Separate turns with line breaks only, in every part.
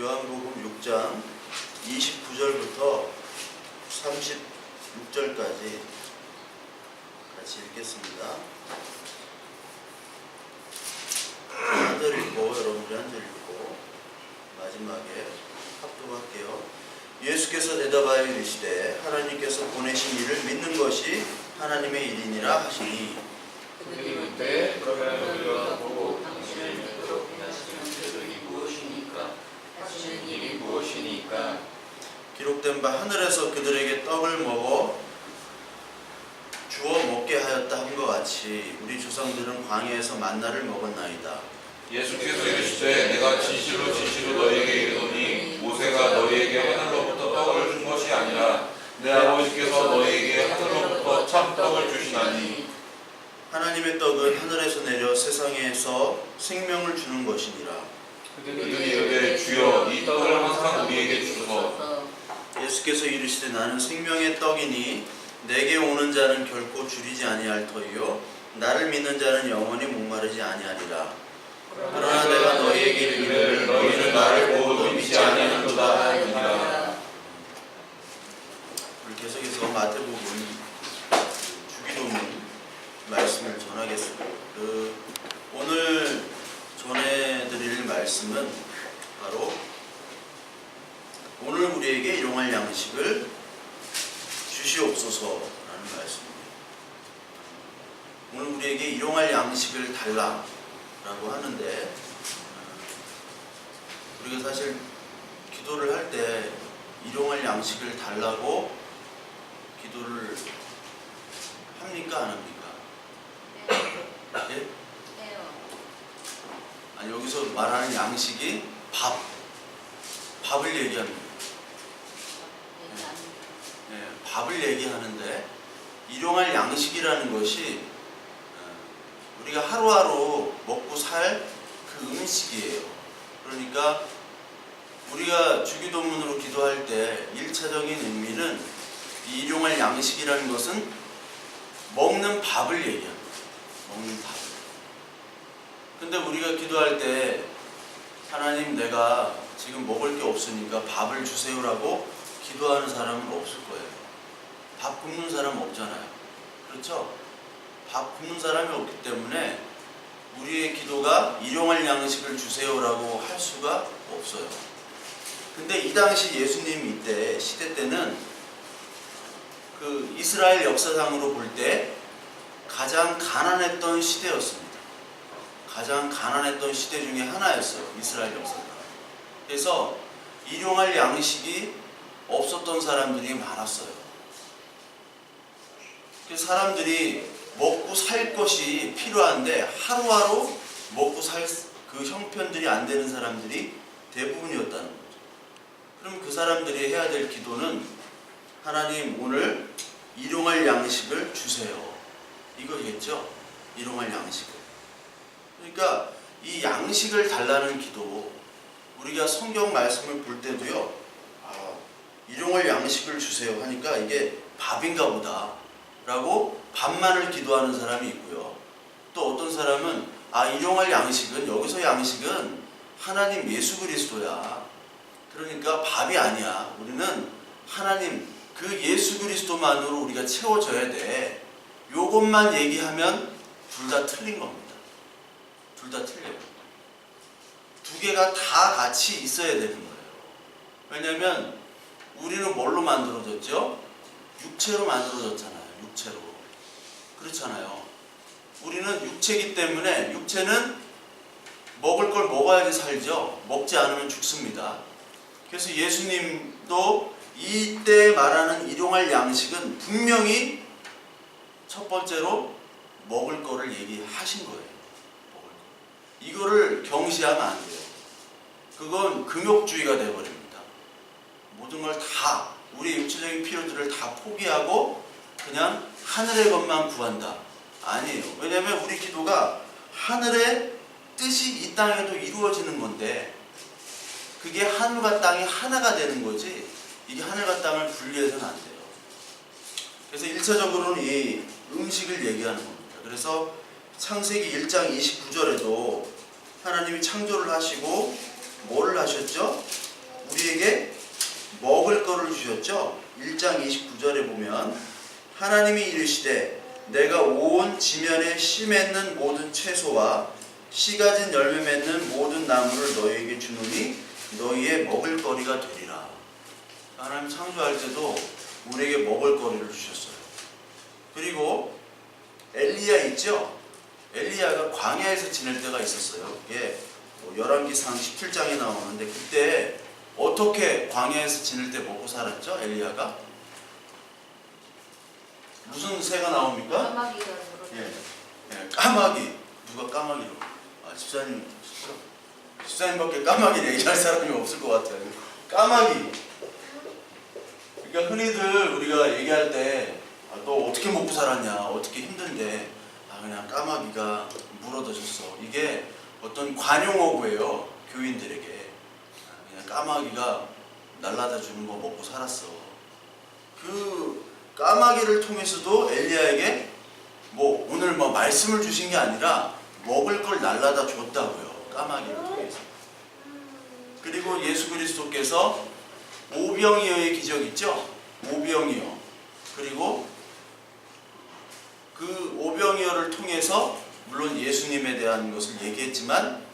요한복음 6장 29절부터 36절까지 같이 읽겠습니다. 한 절 읽고 여러분들이 한 절 읽고 마지막에 합독할게요. 예수께서 대답하여 이르시되 하나님께서 보내신 이를 믿는 것이 하나님의 일이니라 하시니
그들이 묻되 그러면 우리가 보고 당신을 믿도록 하시는 표적이 무엇이니까? 하시는 일이 무엇이니까?
기록된 바 하늘에서 그들에게 떡을 먹어 주어 먹게 하였다 함과 같이 우리 조상들은 광야에서 만나를 먹었나이다.
예수께서 이르시되 내가 진실로 너희에게 이르노니 모세가 너희에게 하늘로부터 떡을 준 것이 아니라 내 아버지께서 너희에게 하늘로부터 참 떡을 주시나니
하나님의 떡은 하늘에서 내려 세상에서 생명을 주는 것이니라.
그들이 이르되 주여 이 떡을 항상 우리에게 주소서.
예수께서 이르시되 나는 생명의 떡이니 내게 오는 자는 결코 줄이지 아니할 터이요 나를 믿는 자는 영원히 목마르지 아니하리라. 그러나 내가 너희에게 이르기를 너희는 나를 보고도 믿지 아니하는도다 하니라. 우리 계속해서 마태복음 주기도문 말씀을 전하겠습니다. 오늘 전해드릴 말씀은 바로 오늘 우리에게 일용할 양식을 주시옵소서라는 말씀입니다. 오늘 우리에게 일용할 양식을 달라라고 하는데 우리가 사실 기도를 할 때 일용할 양식을 달라고 기도를 합니까? 안 합니까? 네? 아니 여기서 말하는 양식이 밥을 얘기합니다. 네, 밥을 얘기하는데 일용할 양식이라는 것이 우리가 하루하루 먹고 살 그 음식이에요. 그러니까 우리가 주기도문으로 기도할 때 1차적인 의미는 이 일용할 양식이라는 것은 먹는 밥을 얘기합니다. 먹는 밥을. 근데 우리가 기도할 때 하나님 내가 지금 먹을 게 없으니까 밥을 주세요라고 기도하는 사람은 없을 거예요. 밥 굶는 사람은 없잖아요. 그렇죠? 밥 굶는 사람이 없기 때문에 우리의 기도가 일용할 양식을 주세요라고 할 수가 없어요. 근데 이 당시 예수님 이때 시대 때는 그 이스라엘 역사상으로 볼 때 가장 가난했던 시대였습니다. 가장 가난했던 시대 중에 하나였어요. 이스라엘 역사가. 그래서 일용할 양식이 없었던 사람들이 많았어요. 그래서 사람들이 먹고 살 것이 필요한데 하루하루 먹고 살 그 형편들이 안 되는 사람들이 대부분이었다는 거죠. 그럼 그 사람들이 해야 될 기도는 하나님 오늘 일용할 양식을 주세요. 이거겠죠? 일용할 양식을. 그러니까 이 양식을 달라는 기도 우리가 성경 말씀을 볼 때도요. 일용할 양식을 주세요 하니까 이게 밥인가 보다 라고 밥만을 기도하는 사람이 있고요. 또 어떤 사람은 일용할 양식은 여기서 양식은 하나님 예수 그리스도야. 그러니까 밥이 아니야. 우리는 하나님 그 예수 그리스도만으로 우리가 채워져야 돼. 요것만 얘기하면 둘 다 틀린 겁니다. 둘 다 틀려요. 두 개가 다 같이 있어야 되는 거예요. 왜냐하면 우리는 뭘로 만들어졌죠? 육체로 만들어졌잖아요. 육체로. 그렇잖아요. 우리는 육체이기 때문에 육체는 먹을 걸 먹어야지 살죠. 먹지 않으면 죽습니다. 그래서 예수님도 이때 말하는 일용할 양식은 분명히 첫 번째로 먹을 거를 얘기하신 거예요. 먹을 거. 이거를 경시하면 안 돼요. 그건 금욕주의가 되어버립니다. 모든 걸 다 우리의 육체적인 필요들을 다 포기하고 그냥 하늘의 것만 구한다. 아니에요. 왜냐하면 우리 기도가 하늘의 뜻이 이 땅에도 이루어지는 건데 그게 하늘과 땅이 하나가 되는 거지 이게 하늘과 땅을 분리해서는 안 돼요. 그래서 1차적으로는 이 음식을 얘기하는 겁니다. 그래서 창세기 1장 29절에도 하나님이 창조를 하시고 뭐를 하셨죠? 주셨죠. 1장 29절에 보면 하나님이 이르시되 내가 온 지면에 씨 맺는 모든 채소와 씨 가진 열매 맺는 모든 나무를 너희에게 주노니 너희의 먹을 거리가 되리라. 하나님 창조할 때도 우리에게 먹을 거리를 주셨어요. 그리고 엘리야 있죠? 엘리야가 광야에서 지낼 때가 있었어요. 그게 열왕기상 17장에 나오는데 그때 어떻게 광야에서 지낼 때 먹고 살았죠? 엘리야가? 무슨 새가 나옵니까?
까마귀가
예, 까마귀. 누가 까마귀로? 집사님밖에 까마귀 얘기할 사람이 없을 것 같아요. 까마귀. 그러니까 흔히들 우리가 얘기할 때 너 어떻게 먹고 살았냐, 어떻게 힘든데, 그냥 까마귀가 물어다줬어. 이게 어떤 관용어구예요, 교인들에게. 그냥 까마귀가 날라다 주는 거 먹고 살았어. 그 까마귀를 통해서도 엘리야에게 오늘 말씀을 주신 게 아니라 먹을 걸 날라다 줬다고요. 까마귀를 통해서. 그리고 예수 그리스도께서 오병이어의 기적 있죠? 오병이어. 그리고 그 오병이어를 통해서 물론 예수님에 대한 것을 얘기했지만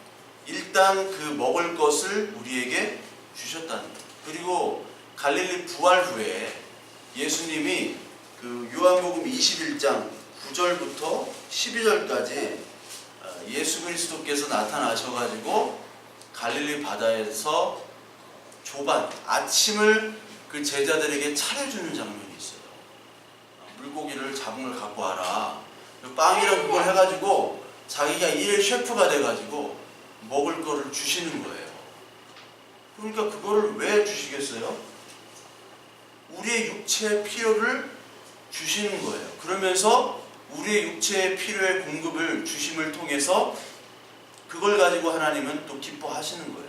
일단 그 먹을 것을 우리에게 주셨다는 거예요. 그리고 갈릴리 부활 후에 예수님이 그 요한복음 21장 9절부터 12절까지 예수 그리스도께서 나타나셔가지고 갈릴리 바다에서 조반, 아침을 그 제자들에게 차려주는 장면이 있어요. 물고기를 잡은 걸 갖고 와라. 빵이랑 그걸 해가지고 자기가 일일 셰프가 돼가지고 먹을 거를 주시는 거예요. 그러니까 그거를 왜 주시겠어요? 우리의 육체의 필요를 주시는 거예요. 그러면서 우리의 육체의 필요의 공급을 주심을 통해서 그걸 가지고 하나님은 또 기뻐하시는 거예요.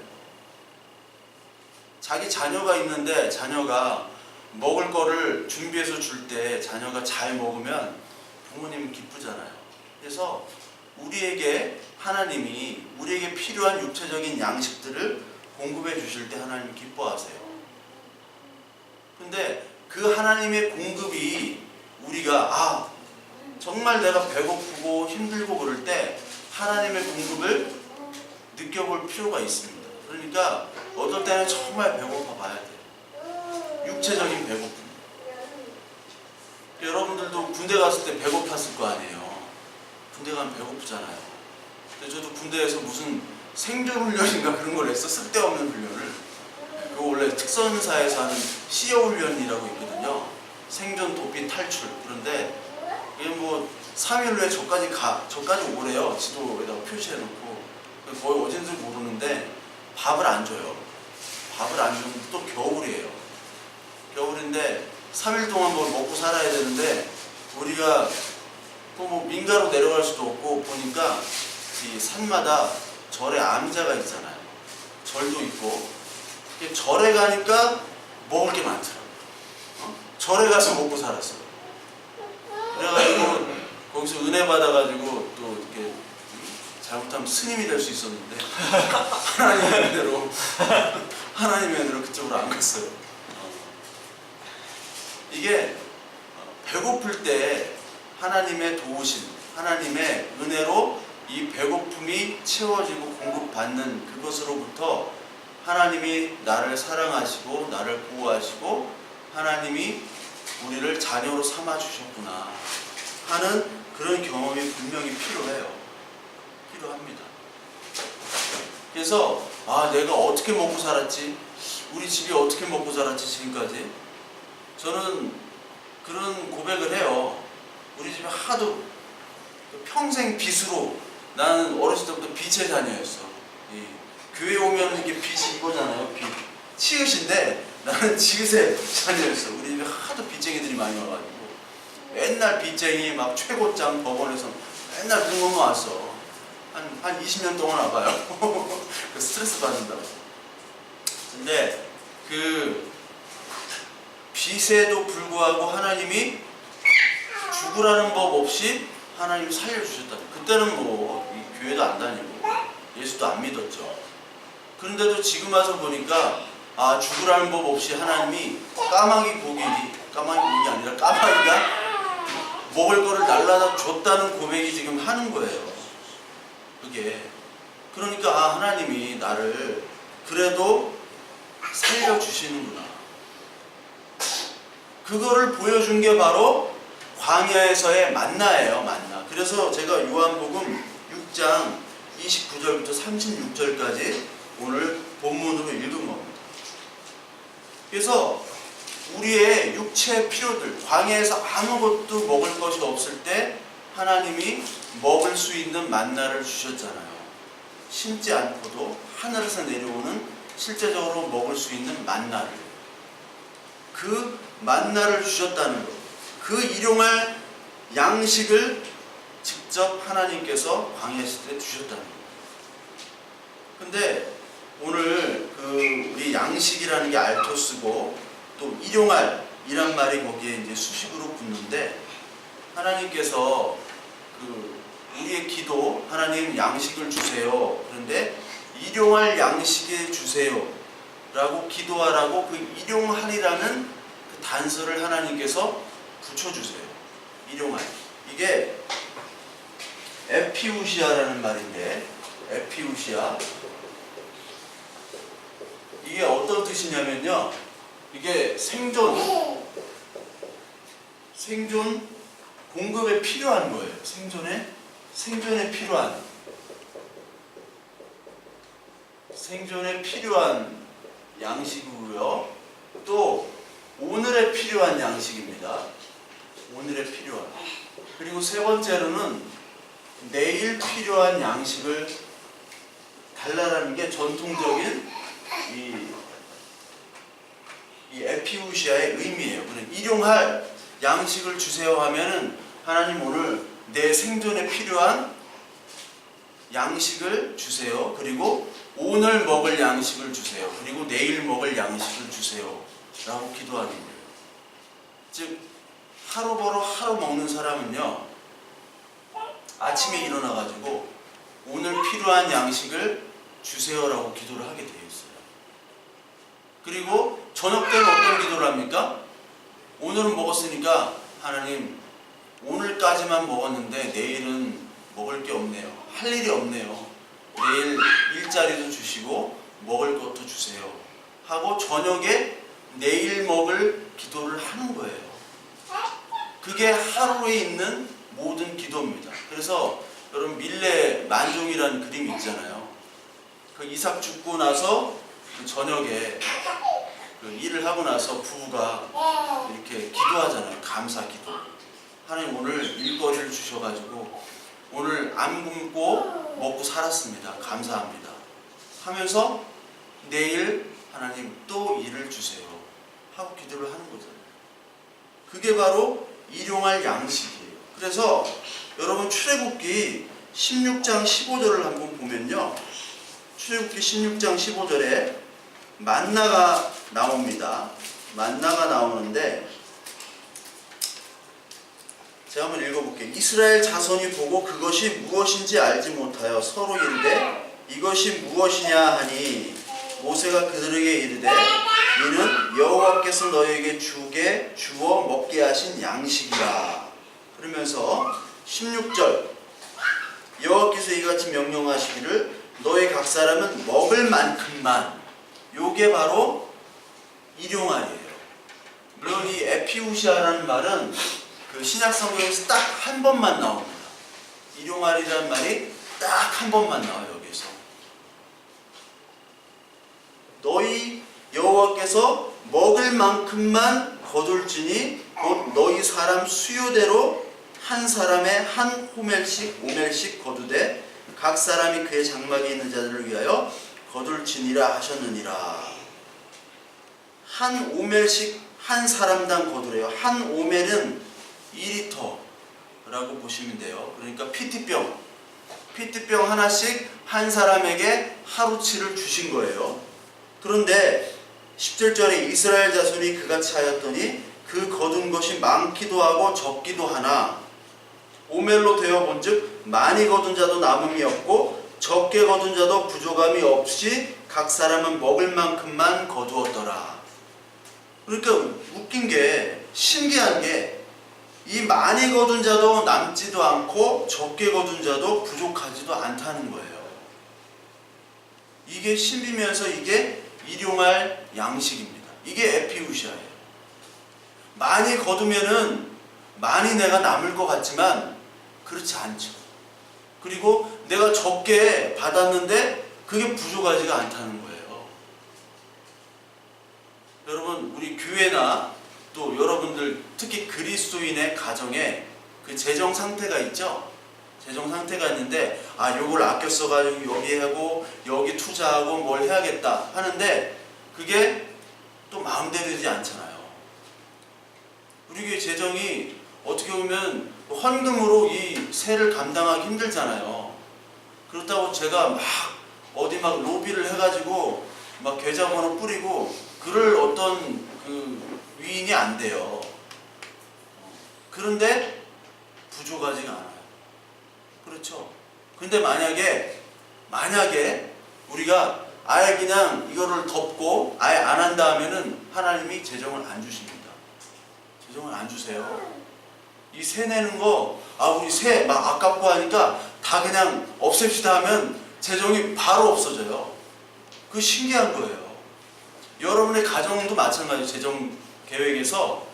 자기 자녀가 있는데 자녀가 먹을 거를 준비해서 줄 때 자녀가 잘 먹으면 부모님은 기쁘잖아요. 그래서 우리에게 하나님이 우리에게 필요한 육체적인 양식들을 공급해 주실 때 하나님이 기뻐하세요. 근데 그 하나님의 공급이 우리가 정말 내가 배고프고 힘들고 그럴 때 하나님의 공급을 느껴볼 필요가 있습니다. 그러니까 어떨 때는 정말 배고파 봐야 돼요. 육체적인 배고픔. 여러분들도 군대 갔을 때 배고팠을 거 아니에요. 군대 가면 배고프잖아요. 근데 저도 군대에서 무슨 생존 훈련인가 그런 걸 했어. 쓸데없는 훈련을. 그거 원래 특선사에서 하는 시여 훈련이라고 있거든요. 생존 도피 탈출. 그런데 이게 3일 후에 저까지 오래요. 지도에다가 표시해놓고. 거의 어딘지 모르는데 밥을 안 줘요. 밥을 안 주는데 또 겨울이에요. 겨울인데 3일 동안 뭘 먹고 살아야 되는데 우리가 또 민가로 내려갈 수도 없고 보니까 이 산마다 절에 암자가 있잖아요. 절도 있고 절에 가니까 먹을 게 많더라고요. 절에 가서 먹고 살았어요. 그래가지고 거기서 은혜 받아가지고 또 이렇게 잘못하면 스님이 될 수 있었는데 하나님의 은혜로 그쪽으로 안 갔어요. 이게 배고플 때 하나님의 도우심, 하나님의 은혜로 이 배고픔이 채워지고 공급받는 그것으로부터 하나님이 나를 사랑하시고 나를 보호하시고 하나님이 우리를 자녀로 삼아주셨구나 하는 그런 경험이 분명히 필요해요. 필요합니다. 그래서 내가 어떻게 먹고 살았지? 우리 집이 어떻게 먹고 살았지 지금까지? 저는 그런 고백을 해요. 우리 집에 하도 평생 빚으로 나는 어렸을 때부터 빚의 자녀였어. 교회 오면 이게 빚이 이거잖아요. 빚. 치읓인데 나는 지읒의 자녀였어. 우리 집에 하도 빚쟁이들이 많이 와가지고 맨날 빚쟁이 막 최고장 법원에서 맨날 그런 것만 왔어. 한 20년 동안 와봐요. 스트레스 받는다고. 근데 그 빚에도 불구하고 하나님이 죽으라는 법 없이 하나님이 살려주셨다. 그때는 이 교회도 안 다니고 예수도 안 믿었죠. 그런데도 지금 와서 보니까 죽으라는 법 없이 하나님이 까마귀 고기 아니라 까마귀가 먹을 거를 날라다 줬다는 고백이 지금 하는 거예요. 그게 그러니까 하나님이 나를 그래도 살려주시는구나. 그거를 보여준 게 바로 광야에서의 만나예요. 만나. 그래서 제가 요한복음 6장 29절부터 36절까지 오늘 본문으로 읽은 겁니다. 그래서 우리의 육체의 필요들, 광야에서 아무것도 먹을 것이 없을 때 하나님이 먹을 수 있는 만나를 주셨잖아요. 심지 않고도 하늘에서 내려오는 실제적으로 먹을 수 있는 만나를, 그 만나를 주셨다는 것, 그 일용할 양식을 직접 하나님께서 광야 시대에 주셨다는 것. 근데 오늘 우리 양식이라는 게 알토스고 또 일용할 이란 말이 거기에 이제 수식으로 붙는데, 하나님께서 우리의 기도, 하나님 양식을 주세요. 그런데 일용할 양식을 주세요 라고 기도하라고 그 일용할이라는 그 단서를 하나님께서 붙여주세요. 일용할. 이게 에피우시아라는 말인데, 에피우시아. 이게 어떤 뜻이냐면요. 이게 생존 공급에 필요한 거예요. 생존에 필요한 양식이고요. 또 오늘에 필요한 양식입니다. 오늘에 필요한. 그리고 세 번째로는 내일 필요한 양식을 달라라는 게 전통적인 이 에피우시아의 의미예요. 일용할 양식을 주세요 하면은 하나님 오늘 내 생존에 필요한 양식을 주세요. 그리고 오늘 먹을 양식을 주세요. 그리고 내일 먹을 양식을 주세요. 라고 기도하는 거예요. 즉 하루 벌어 하루 먹는 사람은요, 아침에 일어나가지고 오늘 필요한 양식을 주세요라고 기도를 하게 되어 있어요. 그리고 저녁 때는 어떤 기도를 합니까? 오늘은 먹었으니까 하나님 오늘까지만 먹었는데 내일은 먹을 게 없네요. 할 일이 없네요. 내일 일자리도 주시고 먹을 것도 주세요 하고 저녁에 내일 먹을 기도를 하는 거예요. 그게 하루에 있는 모든 기도입니다. 그래서 여러분 밀레 만종이라는 그림이 있잖아요. 그 이삭 죽고 나서 그 저녁에 일을 하고 나서 부부가 이렇게 기도하잖아요. 감사 기도. 하나님 오늘 일거리를 주셔가지고 오늘 안 굶고 먹고 살았습니다. 감사합니다. 하면서 내일 하나님 또 일을 주세요 하고 기도를 하는 거잖아요. 그게 바로 일용할 양식이에요. 그래서 여러분 출애굽기 16장 15절을 한번 보면요. 출애굽기 16장 15절에 만나가 나옵니다. 만나가 나오는데 제가 한번 읽어볼게요. 이스라엘 자손이 보고 그것이 무엇인지 알지 못하여 서로 이르되 이것이 무엇이냐 하니 모세가 그들에게 이르되 이는 여호와께서 너희에게 주어 먹게 하신 양식이라. 그러면서 16절 여호와께서 이같이 명령하시기를 너희 각 사람은 먹을 만큼만. 요게 바로 일용할이에요. 물론 이 에피우시아라는 말은 그 신약 성경에서 딱 한 번만 나옵니다. 일용할이라는 말이 딱 한 번만 나와요. 여기서 너희 여호와께서 먹을 만큼만 거둘지니 곧 너희 사람 수요대로 한 사람에 한 오멜씩 거두되 각 사람이 그의 장막에 있는 자들을 위하여 거둘지니라 하셨느니라. 한 오멜씩 한 사람당 거두래요. 한 오멜은 2리터라고 보시면 돼요. 그러니까 피트병 하나씩 한 사람에게 하루치를 주신 거예요. 그런데 17절에 이스라엘 자손이 그같이 하였더니 그 거둔 것이 많기도 하고 적기도 하나 오멜로 되어 본즉 많이 거둔 자도 남음이 없고 적게 거둔 자도 부족함이 없이 각 사람은 먹을 만큼만 거두었더라. 그러니까 웃긴 게, 신기한 게, 이 많이 거둔 자도 남지도 않고 적게 거둔 자도 부족하지도 않다는 거예요. 이게 신비면서 이게 일용할 양식입니다. 이게 에피우시아예요. 많이 거두면은 많이 내가 남을 것 같지만 그렇지 않죠. 그리고 내가 적게 받았는데 그게 부족하지가 않다는 거예요. 여러분, 우리 교회나 또 여러분들 특히 그리스도인의 가정에 그 재정 상태가 있죠. 재정 상태가 있는데 요걸 아껴 써가지고 여기 하고 여기 투자하고 뭘 해야겠다 하는데 그게 또 마음대로 되지 않잖아요. 우리 교회 재정이 어떻게 보면 헌금으로 이 세를 감당하기 힘들잖아요. 그렇다고 제가 막 어디 막 로비를 해가지고 막 계좌번호 뿌리고 그럴 어떤 그 위인이 안 돼요. 그런데 부족하지가 않아요. 그렇죠? 근데 만약에 우리가 아예 그냥 이거를 덮고 아예 안 한다 하면은 하나님이 재정을 안 주십니다. 재정을 안 주세요. 이 세 내는 거, 우리 세 막 아깝고 하니까 다 그냥 없앱시다 하면 재정이 바로 없어져요. 그거 신기한 거예요. 여러분의 가정도 마찬가지. 재정 계획에서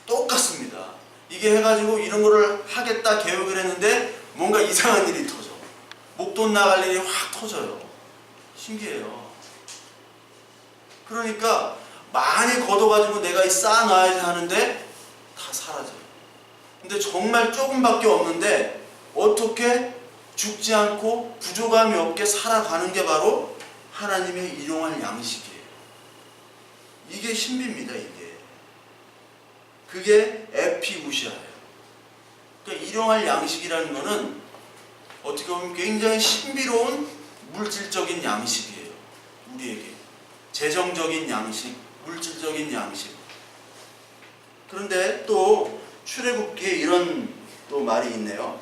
똑같습니다. 이게 해가지고 이런 거를 하겠다 계획을 했는데 뭔가 이상한 일이 터져. 목돈 나갈 일이 확 터져요. 신기해요. 그러니까 많이 걷어가지고 내가 쌓아놔야지 하는데 다 사라져요. 근데 정말 조금밖에 없는데 어떻게 죽지 않고 부족함이 없게 살아가는 게 바로 하나님의 일용할 양식이에요. 이게 신비입니다. 이게. 그게 에피우시아예요. 그러니까 일용할 양식이라는 거는 어떻게 보면 굉장히 신비로운 물질적인 양식이에요. 우리에게. 재정적인 양식, 물질적인 양식. 그런데 또 출애굽기에 이런 또 말이 있네요.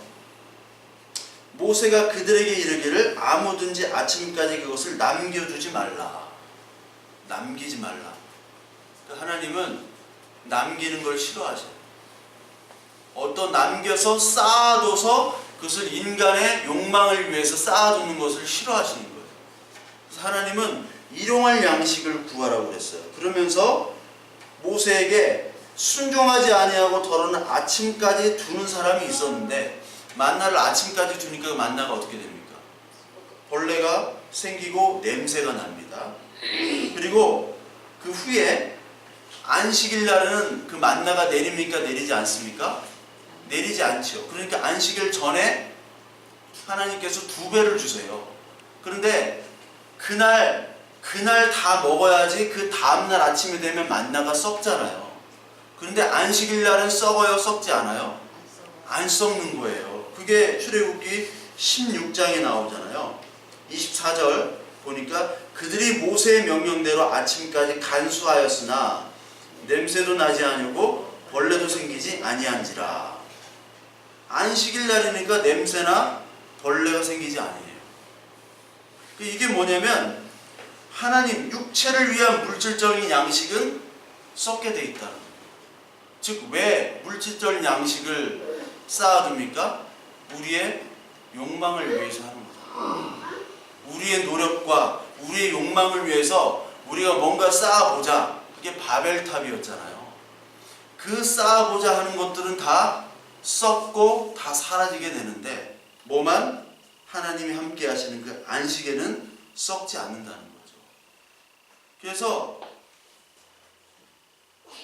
모세가 그들에게 이르기를 아무든지 아침까지 그것을 남겨두지 말라. 남기지 말라. 하나님은 남기는 걸 싫어하셔요. 어떤 남겨서 쌓아둬서 그것을 인간의 욕망을 위해서 쌓아두는 것을 싫어하시는 거예요. 그래서 하나님은 일용할 양식을 구하라고 그랬어요. 그러면서 모세에게 순종하지 아니하고 더러는 아침까지 두는 사람이 있었는데 만나를 아침까지 두니까 만나가 어떻게 됩니까? 벌레가 생기고 냄새가 납니다. 그리고 그 후에 안식일 날에는 그 만나가 내립니까? 내리지 않습니까? 내리지 않죠. 그러니까 안식일 전에 하나님께서 2배를 주세요. 그런데 그날 다 먹어야지 그 다음날 아침이 되면 만나가 썩잖아요. 그런데 안식일 날은 썩어요? 썩지 않아요? 안 썩는 거예요. 그게 출애굽기 16장에 나오잖아요. 24절 보니까 그들이 모세의 명령대로 아침까지 간수하였으나 냄새도 나지 아니하고 벌레도 생기지 아니한지라. 안식일 날이니까 냄새나 벌레가 생기지 아니에요. 이게 뭐냐면 하나님 육체를 위한 물질적인 양식은 썩게 돼 있다는 거예요. 즉 왜 물질적인 양식을 쌓아둡니까? 우리의 욕망을 위해서 하는 거죠. 우리의 노력과 우리의 욕망을 위해서 우리가 뭔가 쌓아보자. 그게 바벨탑이었잖아요. 그 쌓아보자 하는 것들은 다 썩고 다 사라지게 되는데 뭐만 하나님이 함께 하시는 그 안식에는 썩지 않는다는 거죠. 그래서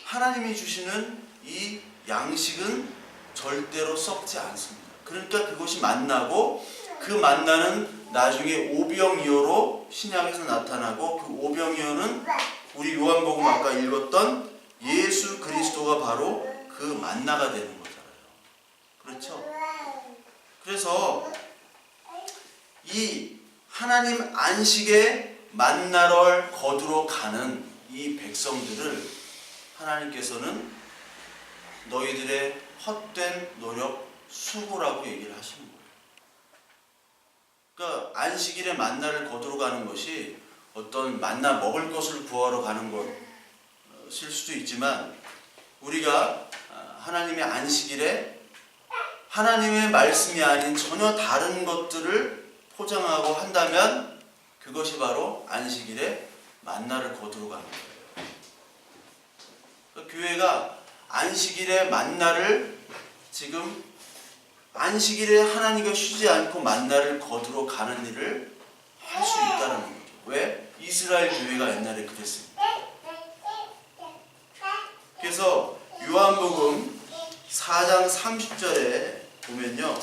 하나님이 주시는 이 양식은 절대로 썩지 않습니다. 그러니까 그것이 만나고 그 만나는 나중에 오병이어로 신약에서 나타나고 그 오병이어는 우리 요한복음 아까 읽었던 예수 그리스도가 바로 그 만나가 되는 거잖아요. 그렇죠? 그래서 이 하나님 안식에 만나를 거두러 가는 이 백성들을 하나님께서는 너희들의 헛된 노력, 수고라고 얘기를 하시는 거예요. 그러니까 안식일에 만나를 거두러 가는 것이 어떤 만나 먹을 것을 구하러 가는 것일 수도 있지만 우리가 하나님의 안식일에 하나님의 말씀이 아닌 전혀 다른 것들을 포장하고 한다면 그것이 바로 안식일에 만나를 거두러 가는 거예요. 그러니까 교회가 안식일에 만나를 지금 안식일에 하나님과 쉬지 않고 만나를 거두러 가는 일을 할 수 있다는 거죠. 왜? 이스라엘 교회가 옛날에 그랬습니다. 그래서 요한복음 4장 30절에 보면요,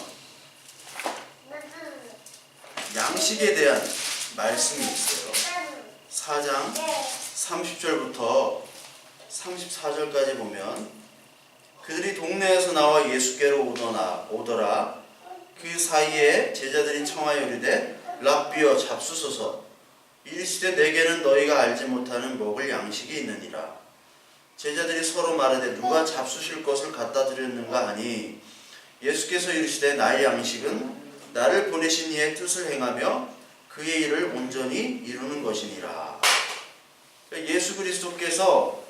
양식에 대한 말씀이 있어요. 4장 30절부터 34절까지 보면 그들이 동네에서 나와 예수께로 오더라. 그 사이에 제자들이 청하여 이르되 랍비여 잡수소서. 이르시되 내게는 너희가 알지 못하는 먹을 양식이 있느니라. 제자들이 서로 말하되 누가 잡수실 것을 갖다 드렸는가 하니 예수께서 이르시되 나의 양식은 나를 보내신 이의 뜻을 행하며 그의 일을 온전히 이루는 것이니라. 예수 그리스도께서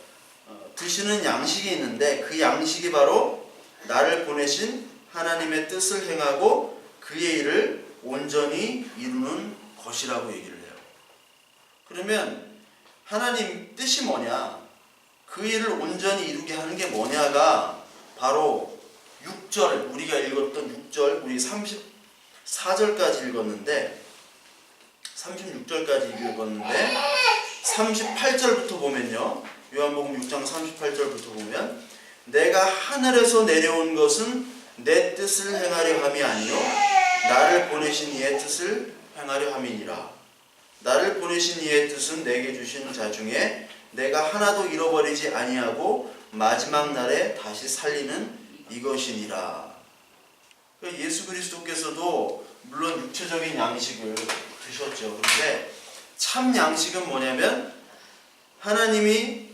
드시는 양식이 있는데 그 양식이 바로 나를 보내신 하나님의 뜻을 행하고 그의 일을 온전히 이루는 것이라고 얘기를 해요. 그러면 하나님 뜻이 뭐냐? 그 일을 온전히 이루게 하는 게 뭐냐가 바로 6절, 우리가 읽었던 6절, 우리 34절까지 읽었는데 36절까지 읽었는데 38절부터 보면요, 요한복음 6장 38절부터 보면 내가 하늘에서 내려온 것은 내 뜻을 행하려 함이 아니요 나를 보내신 이의 뜻을 행하려 함이니라. 나를 보내신 이의 뜻은 내게 주신 자 중에 내가 하나도 잃어버리지 아니하고 마지막 날에 다시 살리는 이것이니라. 예수 그리스도께서도 물론 육체적인 양식을 드셨죠. 그런데 참 양식은 뭐냐면 하나님이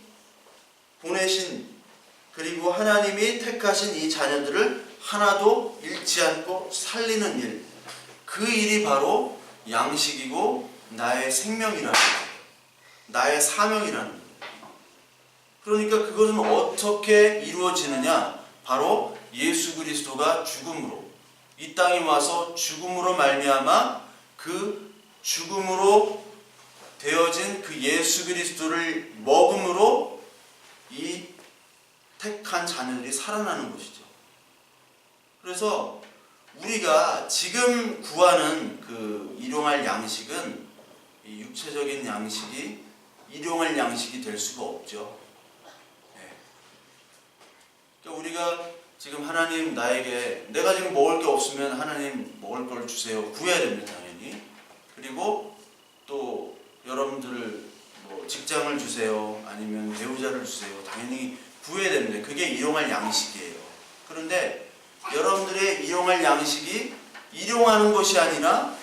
보내신 그리고 하나님이 택하신 이 자녀들을 하나도 잃지 않고 살리는 일, 그 일이 바로 양식이고 나의 생명이라는 거예요. 나의 사명이라는 거예요. 그러니까 그것은 어떻게 이루어지느냐? 바로 예수 그리스도가 죽음으로 이 땅에 와서 죽음으로 말미암아 그 죽음으로 되어진 그 예수 그리스도를 먹음으로 이 택한 자녀들이 살아나는 것이죠. 그래서 우리가 지금 구하는 그 일용할 양식은 이 육체적인 양식이 일용할 양식이 될 수가 없죠. 네. 그러니까 우리가 지금 하나님 나에게 내가 지금 먹을 게 없으면 하나님 먹을 걸 주세요. 구해야 됩니다, 당연히. 그리고 또 여러분들 뭐 직장을 주세요. 아니면 배우자를 주세요. 당연히 구해야 됩니다. 그게 일용할 양식이에요. 그런데 여러분들의 일용할 양식이 일용하는 것이 아니라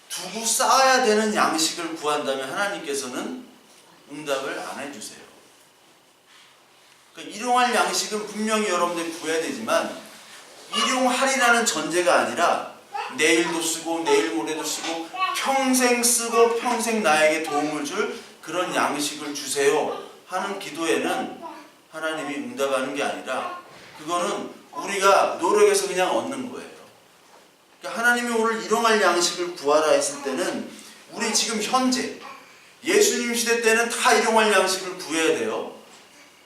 두고 쌓아야 되는 양식을 구한다면 하나님께서는 응답을 안 해주세요. 그러니까 일용할 양식은 분명히 여러분들이 구해야 되지만 일용할이라는 전제가 아니라 내일도 쓰고 내일 모레도 쓰고 평생 쓰고 평생 나에게 도움을 줄 그런 양식을 주세요 하는 기도에는 하나님이 응답하는 게 아니라 그거는 우리가 노력해서 그냥 얻는 거예요. 그러니까 하나님이 오늘 일용할 양식을 구하라 했을 때는 우리 지금 현재 예수님 시대 때는 다 일용할 양식을 구해야 돼요.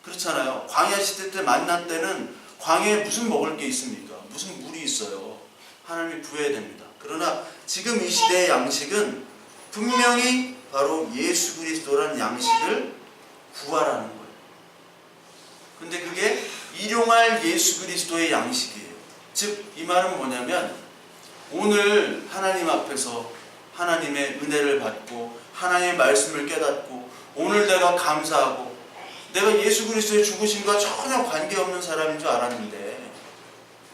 그렇잖아요. 광야 시대 때 만난 때는 광야에 무슨 먹을 게 있습니까? 무슨 물이 있어요. 하나님이 구해야 됩니다. 그러나 지금 이 시대의 양식은 분명히 바로 예수 그리스도라는 양식을 구하라는 거예요. 근데 그게 일용할 예수 그리스도의 양식이에요. 즉 이 말은 뭐냐면 오늘 하나님 앞에서 하나님의 은혜를 받고 하나님의 말씀을 깨닫고 오늘 내가 감사하고 내가 예수 그리스도의 죽으심과 전혀 관계없는 사람인 줄 알았는데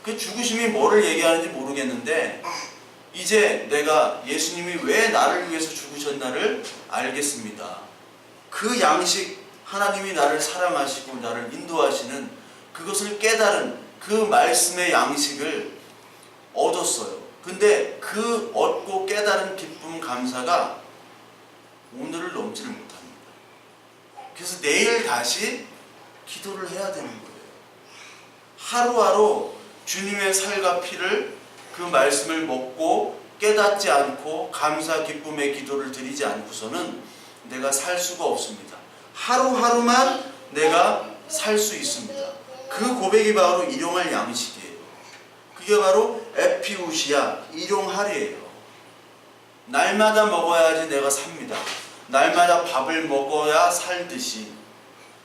그 죽으심이 뭐를 얘기하는지 모르겠는데 이제 내가 예수님이 왜 나를 위해서 죽으셨나를 알겠습니다. 그 양식 하나님이 나를 사랑하시고 나를 인도하시는 그것을 깨달은 그 말씀의 양식을 얻었어요. 근데 그 얻고 깨달은 기쁨 감사가 오늘을 넘지를 못합니다. 그래서 내일 다시 기도를 해야 되는 거예요. 하루하루 주님의 살과 피를 그 말씀을 먹고 깨닫지 않고 감사 기쁨의 기도를 드리지 않고서는 내가 살 수가 없습니다. 하루하루만 내가 살 수 있습니다. 그 고백이 바로 일용할 양식이에요. 그게 바로 에피우시아, 일용할이에요. 날마다 먹어야지 내가 삽니다. 날마다 밥을 먹어야 살듯이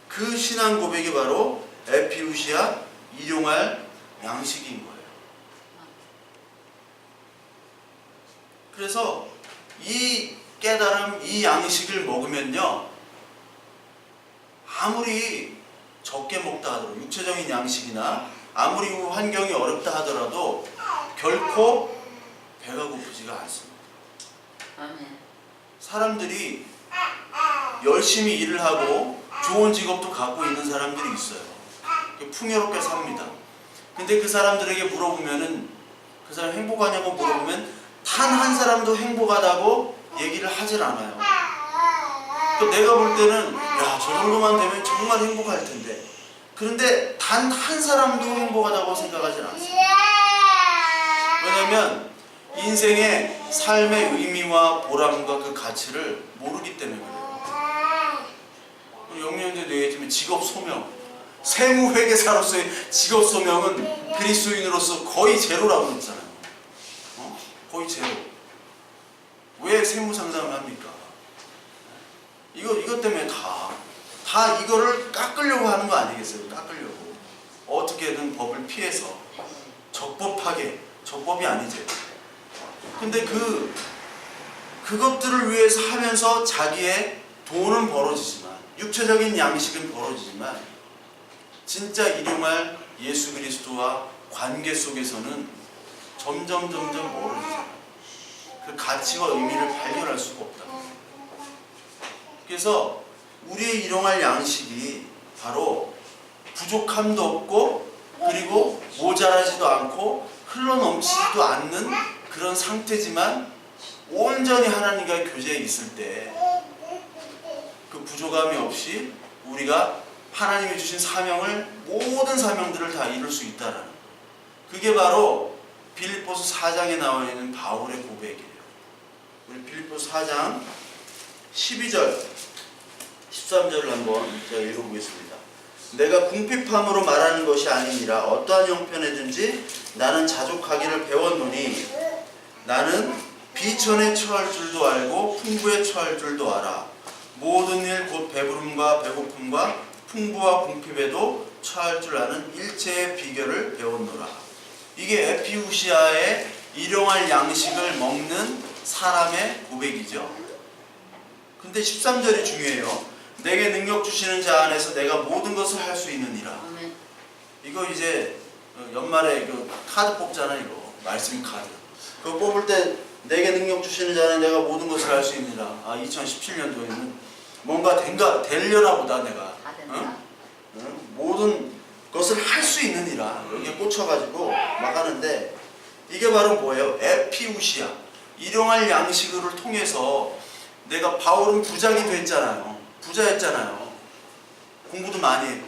그 신앙 고백이 바로 에피우시아, 일용할 양식인 거예요. 그래서 이 깨달음, 이 양식을 먹으면요, 아무리 적게 먹다 하더라도, 육체적인 양식이나 아무리 환경이 어렵다 하더라도 결코 배가 고프지가 않습니다.
아멘.
사람들이 열심히 일을 하고 좋은 직업도 갖고 있는 사람들이 있어요. 풍요롭게 삽니다. 근데 그 사람들에게 물어보면은, 그 사람 행복하냐고 물어보면 단 한 사람도 행복하다고 얘기를 하질 않아요. 내가 볼 때는 야, 저 정도만 되면 정말 행복할 텐데, 그런데 단 한 사람도 행복하다고 생각하진 않습니다. 왜냐하면 인생의 삶의 의미와 보람과 그 가치를 모르기 때문에 그래요. 영리형제도 얘기했지만 직업 소명, 세무회계사로서의 직업 소명은 그리스도인으로서 거의 제로라고 했잖아요. 거의 제로. 왜 세무상담을 합니까? 이것 때문에 다 이거를 깎으려고 하는 거 아니겠어요? 깎으려고. 어떻게든 법을 피해서 적법하게, 적법이 아니죠. 근데 그것들을 위해서 하면서 자기의 돈은 벌어지지만, 육체적인 양식은 벌어지지만, 진짜 일용할 예수 그리스도와 관계 속에서는 점점 멀어지잖아요. 그 가치와 의미를 발견할 수가 없다. 그래서 우리의 일용할 양식이 바로 부족함도 없고, 그리고 모자라지도 않고 흘러넘치지도 않는 그런 상태지만, 온전히 하나님과 교제에 있을 때 그 부족함이 없이 우리가 하나님이 주신 사명을, 모든 사명들을 다 이룰 수 있다라는 거예요. 그게 바로 빌립보서 4장에 나와 있는 바울의 고백이에요. 우리 빌립보서 4장 12절 13절을 한번 제가 읽어보겠습니다. 내가 궁핍함으로 말하는 것이 아니니라. 어떠한 형편에든지 나는 자족하기를 배웠노니 나는 비천에 처할 줄도 알고 풍부에 처할 줄도 알아. 모든 일 곧 배부름과 배고픔과 풍부와 궁핍에도 처할 줄 아는 일체의 비결을 배웠노라. 이게 에피우시아의 일용할 양식을 먹는 사람의 고백이죠. 근데 13절이 중요해요. 내게 능력 주시는 자 안에서 내가 모든 것을 할 수 있느니라.
아멘.
이거 이제 연말에 그 카드 뽑잖아. 이거 말씀 카드. 그거 뽑을 때 내게 능력 주시는 자는 내가 모든 것을 할 수 있느니라. 2017년도에는 뭔가 되려나 보다 내가.
다 된다.
모든 것을 할 수 있느니라. 여기에 꽂혀가지고 막 하는데, 이게 바로 뭐예요? 에피우시아, 일용할 양식을 통해서 내가, 바울은 부자가 됐잖아요. 부자였잖아요. 공부도 많이 했고.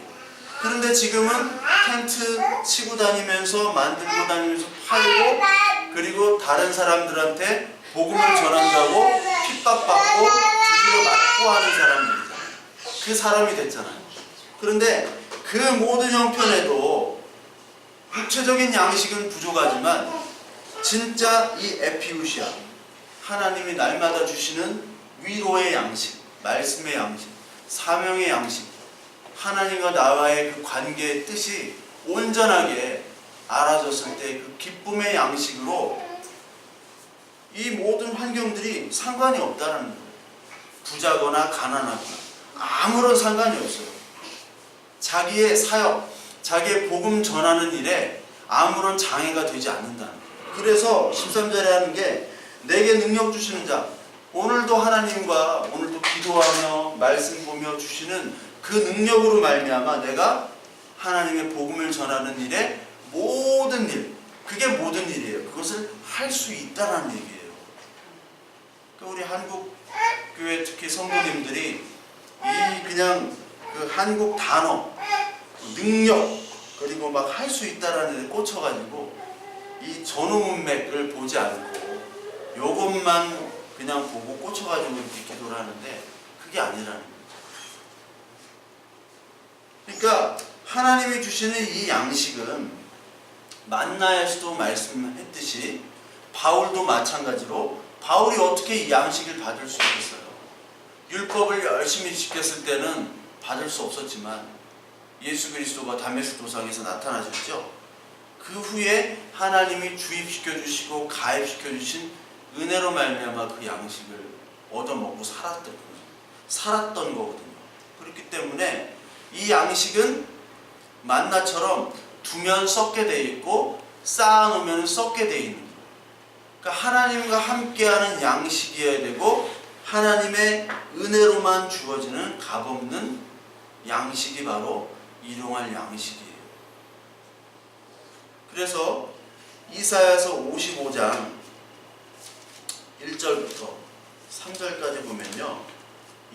그런데 지금은 텐트 치고 다니면서, 만들고 다니면서 팔고, 그리고 다른 사람들한테 복음을 전한다고 핍박받고 주지로 맞고 하는 사람들이잖아요. 그 사람이 됐잖아요. 그런데 그 모든 형편에도 육체적인 양식은 부족하지만, 진짜 이 에피우시아, 하나님이 날마다 주시는 위로의 양식, 말씀의 양식, 사명의 양식, 하나님과 나와의 그 관계의 뜻이 온전하게 알아졌을 때 그 기쁨의 양식으로 이 모든 환경들이 상관이 없다는 거예요. 부자거나 가난하거나 아무런 상관이 없어요. 자기의 사역, 자기의 복음 전하는 일에 아무런 장애가 되지 않는다는 거예요. 그래서 13절에 하는 게, 내게 능력 주시는 자, 오늘도 하나님과 오늘도 기도하며 말씀 보며 주시는 그 능력으로 말미암아 내가 하나님의 복음을 전하는 일에 모든 일, 그게 모든 일이에요. 그것을 할 수 있다는 얘기예요. 우리 한국 교회 특히 성도님들이 이 그냥 그 한국 단어, 능력, 그리고 막 할 수 있다라는 데 꽂혀가지고 이 전후 문맥을 보지 않고 요것만 그냥 보고 꽂혀가지고 이렇게 기도를 하는데 그게 아니라는 거예요. 그러니까 하나님이 주시는 이 양식은 만나에서도 말씀했듯이 바울도 마찬가지로 바울이 어떻게 이 양식을 받을 수 있겠어요? 율법을 열심히 지켰을 때는 받을 수 없었지만 예수 그리스도가 다메섹 도상에서 나타나셨죠. 그 후에 하나님이 주입시켜 주시고 가입시켜 주신 은혜로 말미암아 그 양식을 얻어먹고 살았던 거거든요. 그렇기 때문에 이 양식은 만나처럼 두면 썩게 돼 있고 쌓아놓으면 썩게 돼 있는 거예요. 그러니까 하나님과 함께하는 양식이어야 되고 하나님의 은혜로만 주어지는 값없는 양식이 바로 일용할 양식이에요. 그래서 이사야서 55장 1절부터 3절까지 보면요,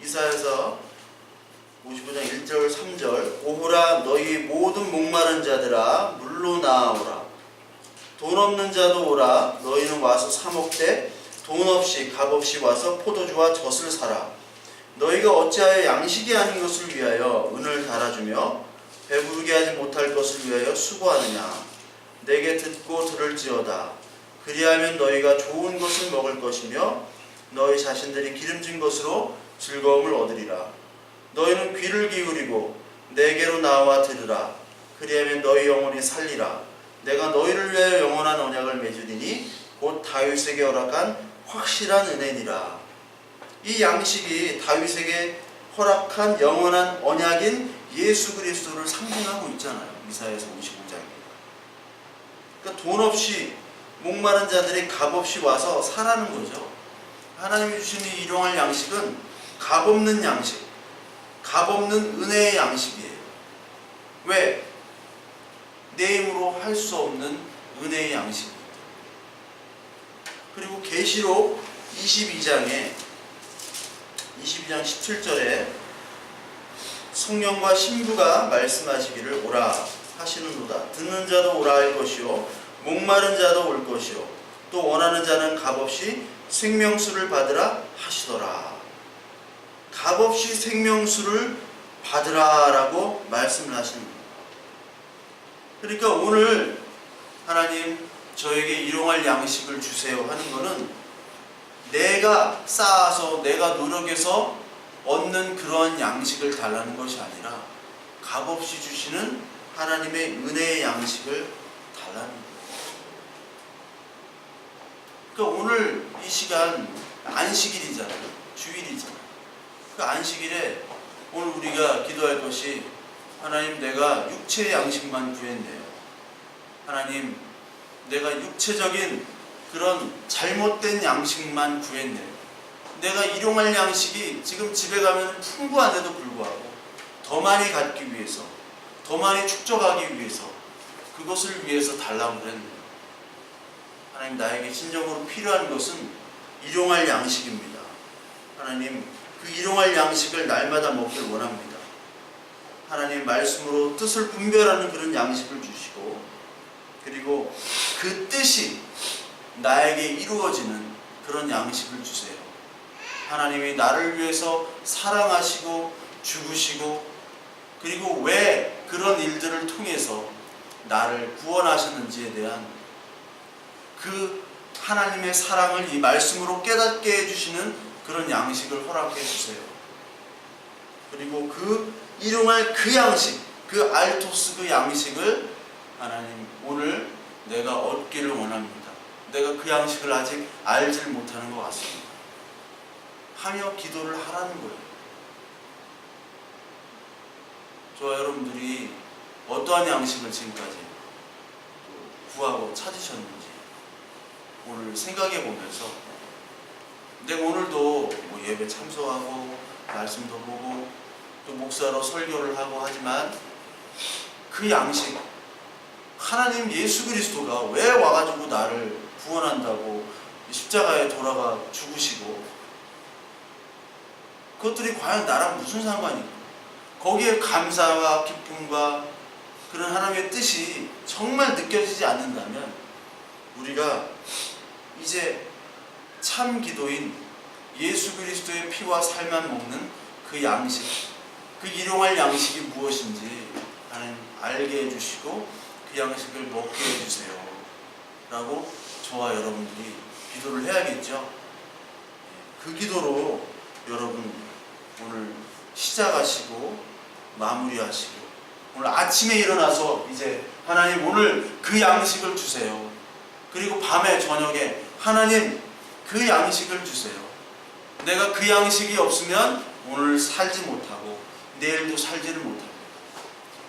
이사야서 55장 1절 3절 오호라 너희 모든 목마른 자들아 물로 나아오라. 돈 없는 자도 오라. 너희는 와서 사 먹되 돈 없이 값없이 와서 포도주와 젖을 사라. 너희가 어찌하여 양식이 아닌 것을 위하여 은을 달아주며 배부르게 하지 못할 것을 위하여 수고하느냐. 내게 듣고 들을지어다. 그리하면 너희가 좋은 것을 먹을 것이며 너희 자신들이 기름진 것으로 즐거움을 얻으리라. 너희는 귀를 기울이고 내게로 나와 들으라. 그리하면 너희 영혼이 살리라. 내가 너희를 위하여 영원한 언약을 맺으리니 곧 다윗에게 허락한 확실한 은혜니라. 이 양식이 다윗에게 허락한 영원한 언약인 예수 그리스도를 상징하고 있잖아요. 이사야서 55장에. 그러니까 돈 없이 목마른 자들이 값없이 와서 사라는 거죠. 하나님이 주신 이 일용할 양식은 값없는 양식, 값없는 은혜의 양식이에요. 왜? 내 힘으로 할 수 없는 은혜의 양식입니다. 그리고 계시록 22장 17절에 성령과 신부가 말씀하시기를 오라 하시는도다. 듣는 자도 오라 할 것이요 목마른 자도 올 것이요 또 원하는 자는 값없이 생명수를 받으라 하시더라. 값없이 생명수를 받으라 라고 말씀을 하시는 거예요. 그러니까 오늘 하나님 저에게 일용할 양식을 주세요 하는 것은 내가 쌓아서 내가 노력해서 얻는 그러한 양식을 달라는 것이 아니라 값없이 주시는 하나님의 은혜의 양식을 달라는 거예요. 그러니까 오늘 이 시간 안식일이잖아요. 주일이잖아요. 그 안식일에 오늘 우리가 기도할 것이 하나님 내가 육체의 양식만 구했네요. 하나님 내가 육체적인 그런 잘못된 양식만 구했네요. 내가 일용할 양식이 지금 집에 가면 풍부한데도 불구하고 더 많이 갖기 위해서 더 많이 축적하기 위해서 그것을 위해서 달라고 그랬네요. 하나님 나에게 진정으로 필요한 것은 일용할 양식입니다. 하나님 그 일용할 양식을 날마다 먹길 원합니다. 하나님 말씀으로 뜻을 분별하는 그런 양식을 주시고 그리고 그 뜻이 나에게 이루어지는 그런 양식을 주세요. 하나님이 나를 위해서 사랑하시고 죽으시고 그리고 왜 그런 일들을 통해서 나를 구원하셨는지에 대한 그 하나님의 사랑을 이 말씀으로 깨닫게 해주시는 그런 양식을 허락해 주세요. 그리고 그 일용할 그 양식, 그 알토스 그 양식을 하나님 오늘 내가 얻기를 원합니다. 내가 그 양식을 아직 알질 못하는 것 같습니다. 하며 기도를 하라는 거예요. 저와 여러분들이 어떠한 양식을 지금까지 구하고 찾으셨는지 오늘 생각해 보면서 내가 오늘도 뭐 예배 참석하고 말씀도 보고 또 목사로 설교를 하고 하지만 그 양식 하나님 예수 그리스도가 왜 와가지고 나를 구원한다고 십자가에 돌아가 죽으시고 그것들이 과연 나랑 무슨 상관이 있고, 거기에 감사와 기쁨과 그런 하나님의 뜻이 정말 느껴지지 않는다면 우리가 이제 참 기도인 예수 그리스도의 피와 살만 먹는 그 양식, 그 일용할 양식이 무엇인지 하나님 알게 해주시고 그 양식을 먹게 해주세요 라고 저와 여러분들이 기도를 해야겠죠. 그 기도로 여러분 오늘 시작하시고 마무리하시고, 오늘 아침에 일어나서 이제 하나님 오늘 그 양식을 주세요. 그리고 밤에 저녁에 하나님 그 양식을 주세요. 내가 그 양식이 없으면 오늘 살지 못하고 내일도 살지를 못하고,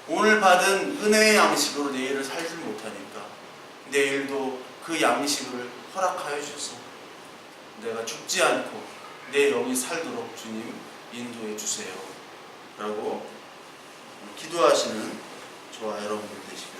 오늘 받은 은혜의 양식으로 내일을 살지 못하니까 내일도 그 양식을 허락하여 주셔서 내가 죽지 않고 내 영이 살도록 주님 인도해 주세요 라고 기도하시는 저와 여러분들 되시길